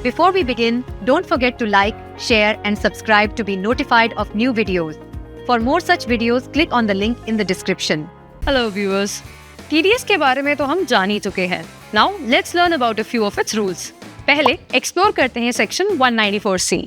Before we begin, don't forget to like, share and subscribe to be notified of new videos. For more such videos, click on the link in the description. Hello viewers. TDS के बारे में तो हम जान ही चुके हैं. Now let's learn about a few of its rules. पहले explore करते हैं section 194C.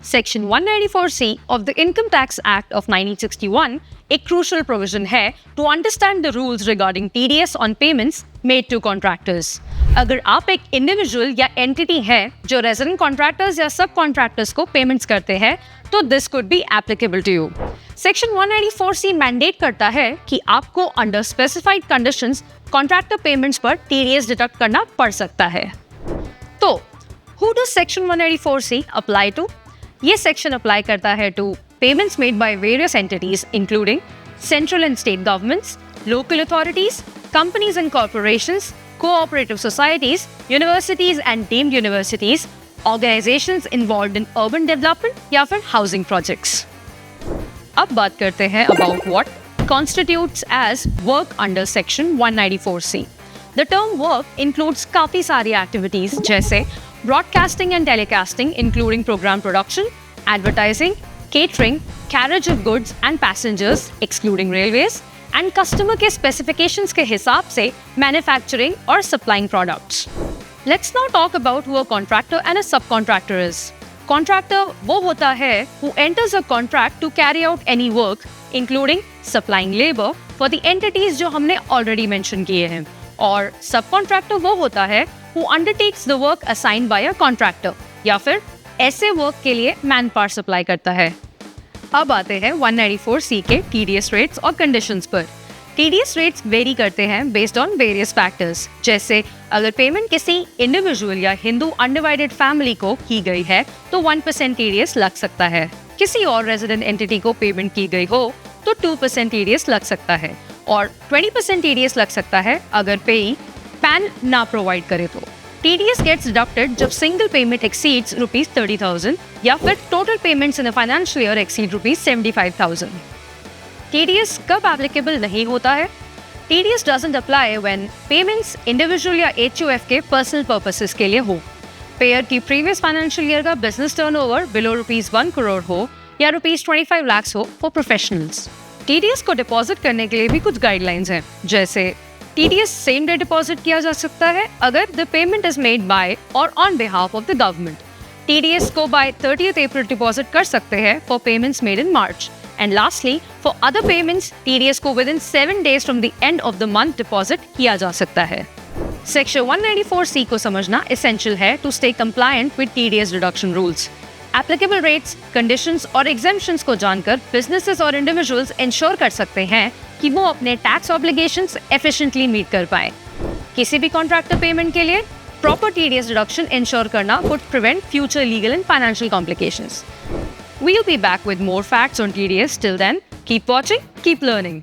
Section 194C of the Income Tax Act of 1961 एक crucial provision है to understand the rules regarding TDS on payments made to contractors. अगर आप एक individual या entity है जो रेजिडेंट कॉन्ट्रैक्टर्स या सब कॉन्ट्रैक्टर्स को पेमेंट्स करते हैं तो this could be applicable to you. Section 194C mandate करता है कि आपको under specified conditions contractor payments पर TDS डिडक्ट करना पड़ सकता है. तो who does section 194C apply to? ये सेक्शन अप्लाई करता है to payments made by various entities including central and state governments, local authorities, companies and corporations, cooperative societies, universities and deemed universities, organizations involved in urban development या फिर housing projects. अब बात करते हैं about what constitutes as work under section 194C. The term work includes काफी सारी activities जैसे broadcasting and telecasting including program production, advertising, catering, carriage of goods and passengers excluding railways, and customer के specifications के हिसाब से manufacturing और supplying products. Let's now talk about who a contractor and a subcontractor is. Contractor वो होता है who enters a contract to carry out any work including supplying labour for the entities जो हमने already mention किए हैं. और सब contractor वो होता है who undertakes the work assigned by a contractor या फिर ऐसे वर्क के लिए मैन पावर सप्लाई करता है. अब आते हैं 194C के TDS रेट्स और कंडीशंस पर. TDS रेट्स वेरी करते हैं बेस्ड ऑन वेरियस फैक्टर्स. जैसे अगर पेमेंट किसी इंडिविजुअल या हिंदू अनडिवाइडेड फैमिली को की गई है तो 1% TDS लग सकता है. किसी और रेजिडेंट एंटिटी को पेमेंट की गई हो तो 2% TDS लग सकता है और 20% TDS लग सकता है अगर पेई पैन ना प्रोवाइड करे तो. TDS gets deducted जब single payment exceeds ₹30,000 या फिर total payments in a financial year exceed ₹75,000. TDS कब applicable नहीं होता है? TDS doesn't apply when payments individual या HUF के personal purposes के लिए हो, payer की previous financial year का business turnover below ₹1 crore हो या ₹25 lakhs हो for professionals. TDS को deposit करने के लिए भी कुछ guidelines हैं, जैसे TDS सेम डे डिपॉजिट किया जा सकता है अगर the payment is made by or on behalf of the government. TDS को बाय 30th अप्रैल डिपॉजिट कर सकते हैं for payments made in March. And lastly for other payments TDS को within 7 days from the end of the month deposit किया जा सकता है. Section 194C को समझना एसेंशियल है to stay compliant with TDS reduction rules. Applicable rates, conditions और exemptions को जानकर बिजनेसेस और इंडिविजुअल्स इंश्योर कर सकते हैं कि वो अपने टैक्स ऑब्लिगेशंस एफिशिएंटली मीट कर पाए. किसी भी कॉन्ट्रैक्टर पेमेंट के लिए प्रॉपर TDS रिडक्शन इंश्योर करना would prevent future legal and financial complications. We will be back with more facts on TDS. Till then keep watching, keep learning.